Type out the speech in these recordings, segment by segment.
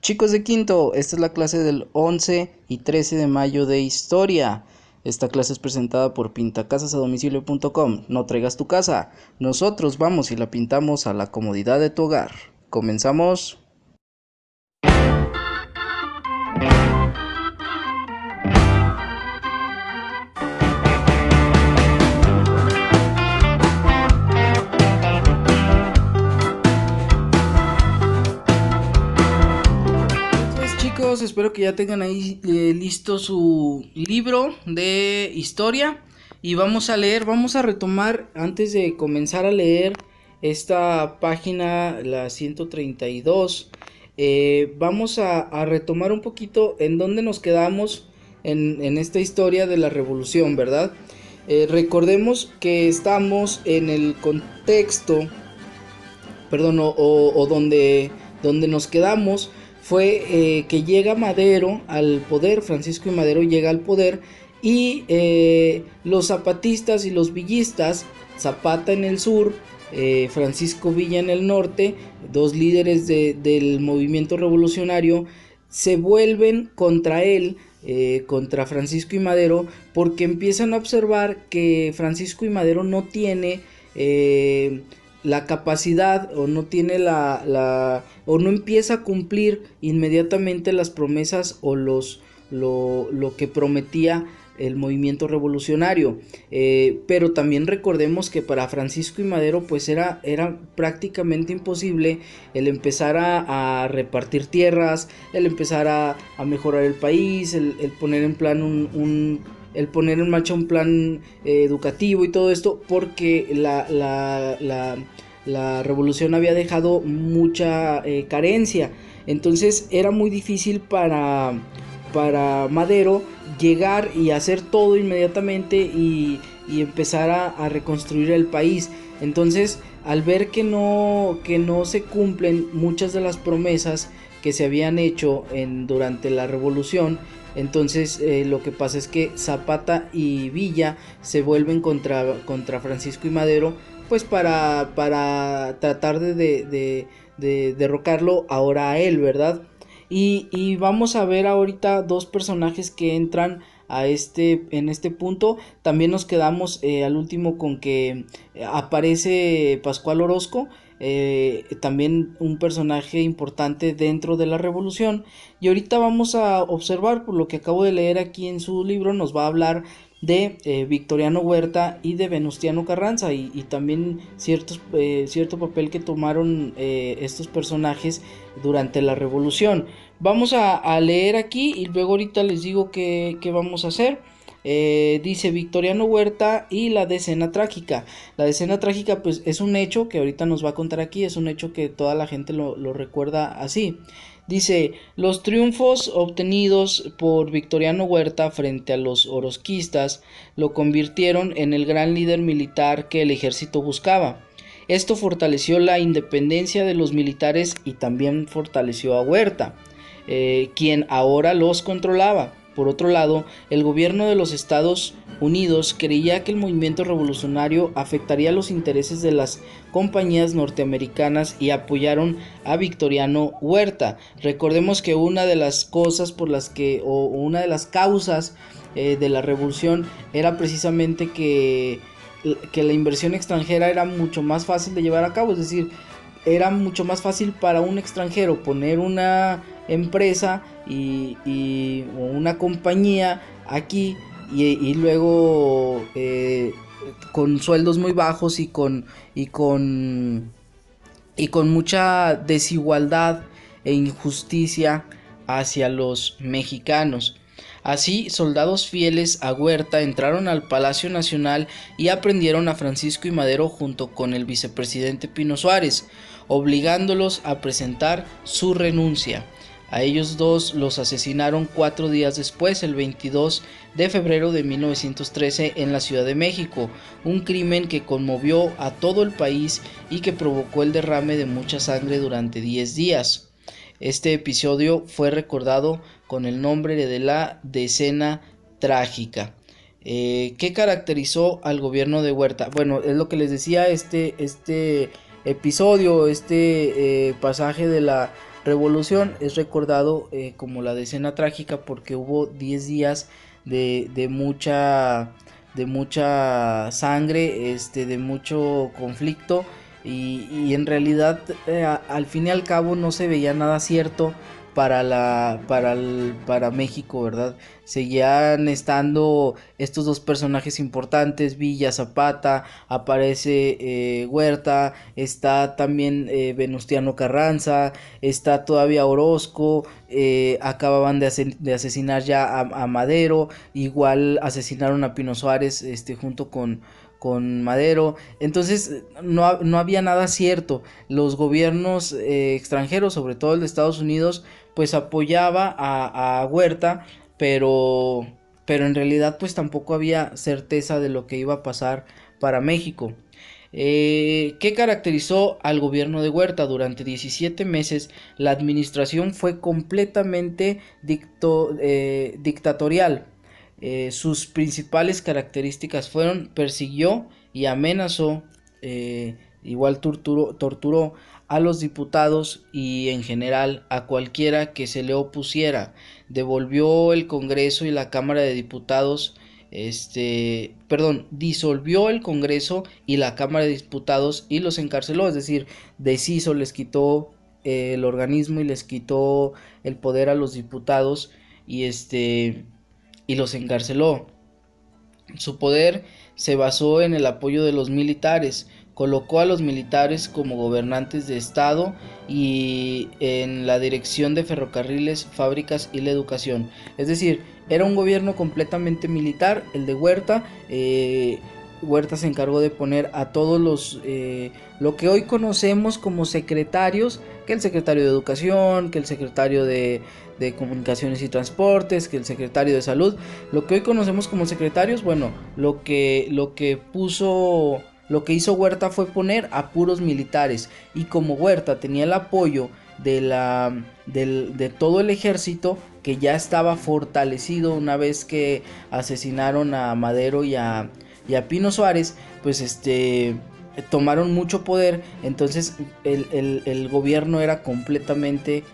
Chicos de quinto, esta es la clase del 11 y 13 de mayo de historia. Esta clase es presentada por pintacasasadomicilio.com. No traigas tu casa, nosotros vamos y la pintamos a la comodidad de tu hogar. Comenzamos. Entonces, chicos, espero que ya tengan ahí listo su libro de historia y vamos a leer, vamos a retomar antes de comenzar a leer esta página, la 132. Vamos a retomar un poquito en dónde nos quedamos en esta historia de la revolución, ¿verdad? Recordemos que estamos en el contexto, perdón, o donde nos quedamos fue que llega Madero al poder. Francisco y Madero llega al poder y los zapatistas y los villistas, Zapata en el sur, Francisco Villa en el norte, dos líderes del movimiento revolucionario, se vuelven contra él, contra Francisco y Madero, porque empiezan a observar que Francisco y Madero no tiene la capacidad, o no tiene o no empieza a cumplir inmediatamente las promesas o lo que prometía el movimiento revolucionario. Pero también recordemos que para Francisco y Madero pues era prácticamente imposible el empezar a repartir tierras, el empezar a mejorar el país, el poner en plan el poner en marcha un plan educativo y todo esto, porque la revolución había dejado mucha carencia. Entonces era muy difícil para Madero llegar y hacer todo inmediatamente y empezar a reconstruir el país. Entonces, al ver que no se cumplen muchas de las promesas que se habían hecho durante la revolución, entonces lo que pasa es que Zapata y Villa se vuelven contra Francisco y Madero, pues para tratar de derrocarlo ahora a él, ¿verdad? Y vamos a ver ahorita dos personajes que entran en este punto. También nos quedamos al último con que aparece Pascual Orozco, también un personaje importante dentro de la revolución. Y ahorita vamos a observar, por lo que acabo de leer aquí en su libro, nos va a hablar de Victoriano Huerta y de Venustiano Carranza, y también cierto papel que tomaron estos personajes durante la revolución. Vamos a leer aquí y luego ahorita les digo qué vamos a hacer. Dice Victoriano Huerta y la decena trágica. La decena trágica pues es un hecho que ahorita nos va a contar aquí, es un hecho que toda la gente lo recuerda así. Dice: los triunfos obtenidos por Victoriano Huerta frente a los orosquistas lo convirtieron en el gran líder militar que el ejército buscaba. Esto fortaleció la independencia de los militares y también fortaleció a Huerta, quien ahora los controlaba. Por otro lado, el gobierno de los Estados Unidos creía que el movimiento revolucionario afectaría los intereses de las compañías norteamericanas y apoyaron a Victoriano Huerta. Recordemos que una de las cosas por las que, o una de las causas de la revolución era precisamente que la inversión extranjera era mucho más fácil de llevar a cabo, es decir, era mucho más fácil para un extranjero poner una empresa o una compañía aquí y luego con sueldos muy bajos y con mucha desigualdad e injusticia hacia los mexicanos. Así, soldados fieles a Huerta entraron al Palacio Nacional y aprendieron a Francisco y Madero junto con el vicepresidente Pino Suárez, obligándolos a presentar su renuncia. A ellos dos los asesinaron 4 días después, el 22 de febrero de 1913, en la Ciudad de México, un crimen que conmovió a todo el país y que provocó el derrame de mucha sangre durante 10 días. Este episodio fue recordado con el nombre de la decena trágica. ¿Qué caracterizó al gobierno de Huerta? Bueno, es lo que les decía, este episodio, pasaje revolución es recordado como la decena trágica porque hubo 10 días de mucha sangre, de mucho conflicto y en realidad al fin y al cabo no se veía nada cierto para México, ¿verdad? Seguían estando estos dos personajes importantes, Villa, Zapata, aparece Huerta, está también Venustiano Carranza, está todavía Orozco, acababan de asesinar ya a Madero, igual asesinaron a Pino Suárez junto con Madero, entonces no había nada cierto. Los gobiernos extranjeros, sobre todo el de Estados Unidos, pues apoyaba a Huerta, pero, pero en realidad pues tampoco había certeza de lo que iba a pasar para México. ¿Qué caracterizó al gobierno de Huerta? Durante 17 meses la administración fue completamente dictatorial. Sus principales características fueron persiguió y amenazó, igual torturó a los diputados y en general a cualquiera que se le opusiera. Devolvió el Congreso y la Cámara de Diputados, disolvió el Congreso y la Cámara de Diputados y los encarceló, es decir, deshizo, les quitó el organismo y les quitó el poder a los diputados y los encarceló. Su poder se basó en el apoyo de los militares, colocó a los militares como gobernantes de estado y en la dirección de ferrocarriles, fábricas y la educación. Es decir, era un gobierno completamente militar, el de Huerta. Huerta se encargó de poner a todos lo que hoy conocemos como secretarios, que el secretario de Educación, que el secretario de Comunicaciones y Transportes, que el secretario de Salud, lo que hoy conocemos como secretarios. Bueno, lo que hizo Huerta fue poner a puros militares, y como Huerta tenía el apoyo de todo el ejército, que ya estaba fortalecido una vez que asesinaron a Madero y a Pino Suárez, pues tomaron mucho poder. Entonces el gobierno era completamente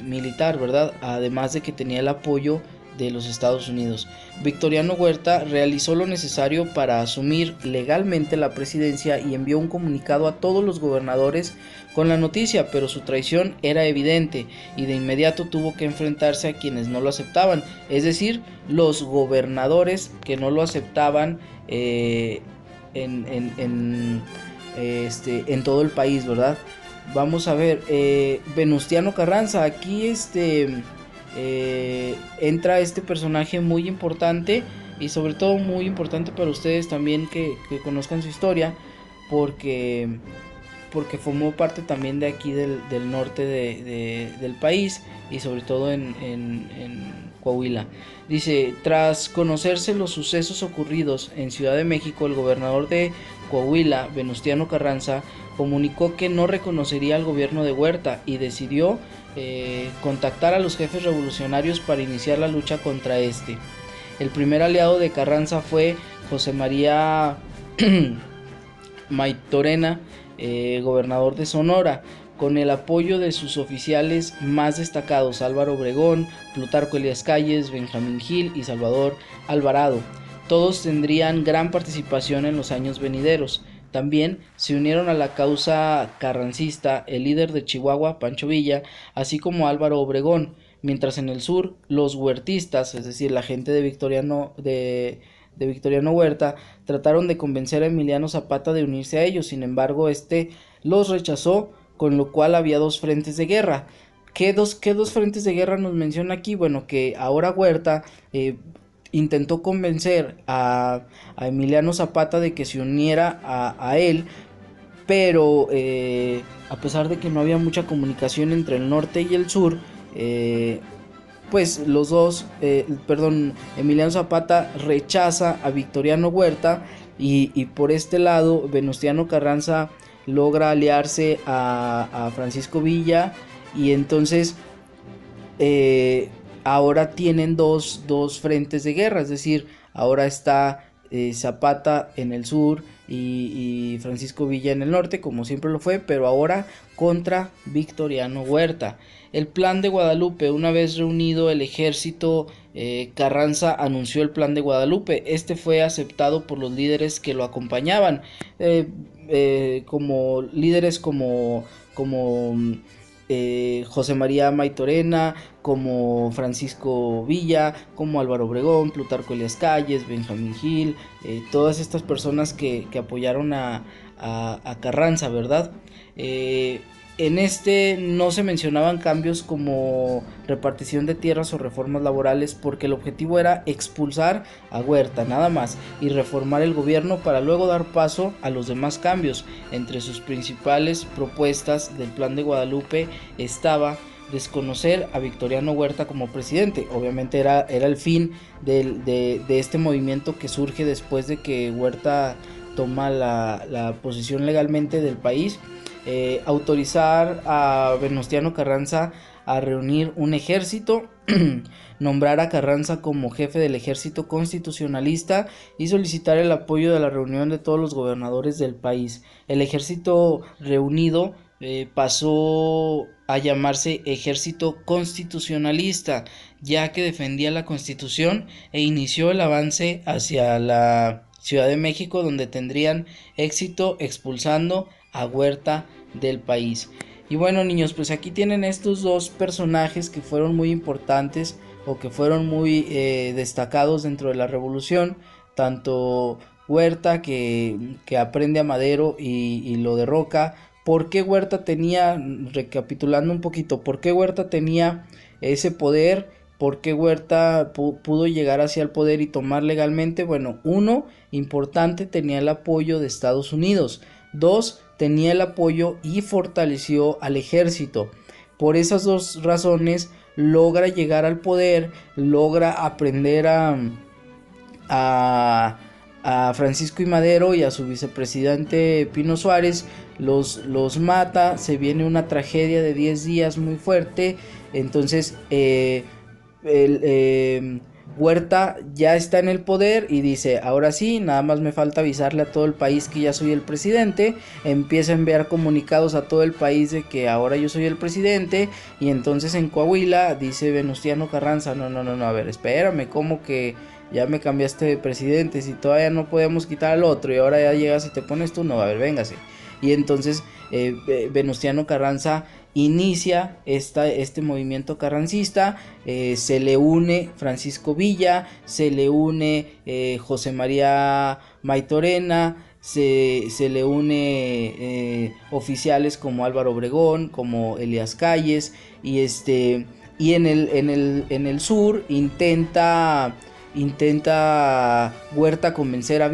militar, ¿verdad? Además de que tenía el apoyo de los Estados Unidos. Victoriano Huerta realizó lo necesario para asumir legalmente la presidencia y envió un comunicado a todos los gobernadores con la noticia, pero su traición era evidente y de inmediato tuvo que enfrentarse a quienes no lo aceptaban, es decir, los gobernadores que no lo aceptaban en todo el país, ¿verdad? Vamos a ver, Venustiano Carranza, aquí entra este personaje muy importante y sobre todo muy importante para ustedes también que conozcan su historia, porque formó parte también de aquí del norte del país y sobre todo en Coahuila. Dice, tras conocerse los sucesos ocurridos en Ciudad de México, el gobernador de Coahuila, Venustiano Carranza, comunicó que no reconocería al gobierno de Huerta y decidió contactar a los jefes revolucionarios para iniciar la lucha contra este. El primer aliado de Carranza fue José María Maytorena, gobernador de Sonora, con el apoyo de sus oficiales más destacados, Álvaro Obregón, Plutarco Elías Calles, Benjamín Gil y Salvador Alvarado. Todos tendrían gran participación en los años venideros. También se unieron a la causa carrancista el líder de Chihuahua, Pancho Villa, así como Álvaro Obregón, mientras en el sur los huertistas, es decir, la gente de Victoriano Huerta, trataron de convencer a Emiliano Zapata de unirse a ellos. Sin embargo, los rechazó, con lo cual había dos frentes de guerra. ¿Qué dos frentes de guerra nos menciona aquí? Bueno, que ahora Huerta intentó convencer a Emiliano Zapata de que se uniera a él, pero a pesar de que no había mucha comunicación entre el norte y el sur, pues los dos, Emiliano Zapata rechaza a Victoriano Huerta y por este lado Venustiano Carranza logra aliarse a Francisco Villa y entonces ahora tienen dos frentes de guerra, es decir, ahora está Zapata en el sur y Francisco Villa en el norte, como siempre lo fue, pero ahora contra Victoriano Huerta. El plan de Guadalupe, una vez reunido el ejército, Carranza anunció el plan de Guadalupe. Este fue aceptado por los líderes que lo acompañaban, como líderes como José María Maytorena, como Francisco Villa, como Álvaro Obregón, Plutarco Elias Calles, Benjamín Gil, todas estas personas que apoyaron a Carranza, ¿verdad? En este no se mencionaban cambios como repartición de tierras o reformas laborales, porque el objetivo era expulsar a Huerta nada más y reformar el gobierno para luego dar paso a los demás cambios. Entre sus principales propuestas del plan de Guadalupe estaba desconocer a Victoriano Huerta como presidente. Obviamente era el fin de este movimiento que surge después de que Huerta toma la posición legalmente del país. Autorizar a Venustiano Carranza a reunir un ejército, nombrar a Carranza como jefe del ejército constitucionalista y solicitar el apoyo de la reunión de todos los gobernadores del país. El ejército reunido pasó a llamarse Ejército Constitucionalista, ya que defendía la Constitución e inició el avance hacia la Ciudad de México, donde tendrían éxito expulsando a Huerta del país. Y bueno, niños, pues aquí tienen estos dos personajes que fueron muy importantes o que fueron muy destacados dentro de la revolución, tanto Huerta que aprende a Madero y lo derroca. ¿Por qué Huerta tenía, recapitulando un poquito, por qué Huerta tenía ese poder? ¿Por qué Huerta pudo llegar hacia el poder y tomar legalmente? Bueno, uno, importante, tenía el apoyo de Estados Unidos. Dos, tenía el apoyo y fortaleció al ejército. Por esas dos razones logra llegar al poder, logra aprender a Francisco I. Madero y a su vicepresidente Pino Suárez, los mata, se viene una tragedia de 10 días muy fuerte. Entonces Huerta ya está en el poder y dice, ahora sí, nada más me falta avisarle a todo el país que ya soy el presidente. Empieza a enviar comunicados a todo el país de que ahora yo soy el presidente. Y entonces en Coahuila dice Venustiano Carranza, no, a ver, espérame, ¿cómo que ya me cambiaste de presidente? Si todavía no podemos quitar al otro y ahora ya llegas y te pones tú, no, a ver, véngase. Y entonces Venustiano Carranza inicia este movimiento carrancista. Se le une Francisco Villa, se le une José María Maytorena, se le une oficiales como Álvaro Obregón, como Elias Calles, y en el sur intenta Huerta convencer a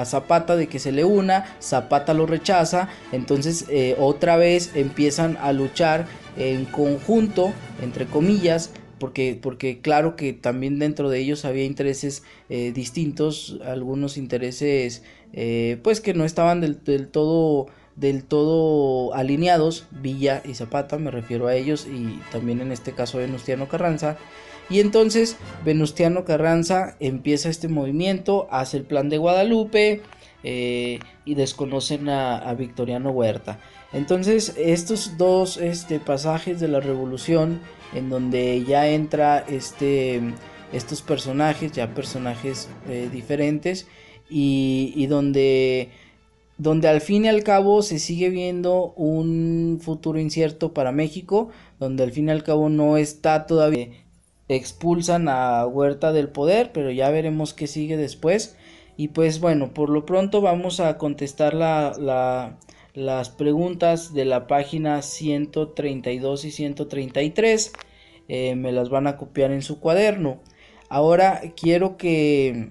Zapata de que se le una. Zapata lo rechaza. Entonces otra vez empiezan a luchar en conjunto, entre comillas, porque claro que también dentro de ellos había intereses distintos, algunos intereses pues que no estaban del todo alineados. Villa y Zapata, me refiero a ellos, y también en este caso Venustiano Carranza. Y entonces Venustiano Carranza empieza este movimiento, hace el plan de Guadalupe y desconocen a Victoriano Huerta. Entonces estos dos pasajes de la revolución, en donde ya entra estos personajes, ya personajes diferentes, y donde al fin y al cabo se sigue viendo un futuro incierto para México, donde al fin y al cabo no está todavía, expulsan a Huerta del poder, pero ya veremos qué sigue después. Y pues bueno, por lo pronto vamos a contestar las preguntas de la página 132 y 133. Me las van a copiar en su cuaderno. Ahora quiero que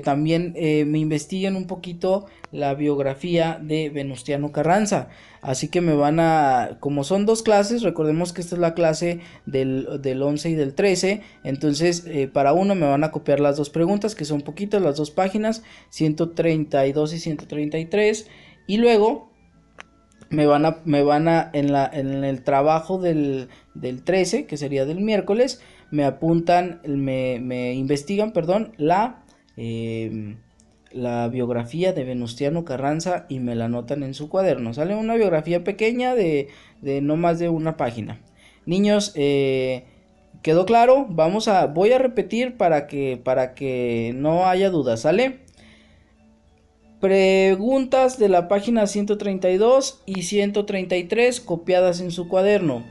también me investiguen un poquito la biografía de Venustiano Carranza. Así que me van a, como son dos clases, recordemos que esta es la clase del 11 y del 13, entonces para uno me van a copiar las dos preguntas, que son poquitas, las dos páginas, 132 y 133, y luego me van a en el trabajo del 13, que sería del miércoles, me apuntan, me investigan, perdón, la biografía de Venustiano Carranza y me la anotan en su cuaderno. Sale una biografía pequeña de no más de una página. Niños, ¿quedó claro? Voy a repetir para que no haya dudas, ¿sale? Preguntas de la página 132 y 133 copiadas en su cuaderno.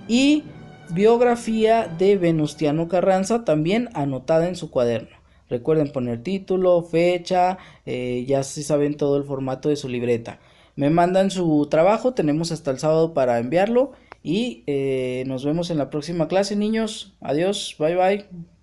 Y biografía de Venustiano Carranza también anotada en su cuaderno. Recuerden poner título, fecha, ya se saben todo el formato de su libreta. Me mandan su trabajo, tenemos hasta el sábado para enviarlo y nos vemos en la próxima clase, niños. Adiós, bye bye.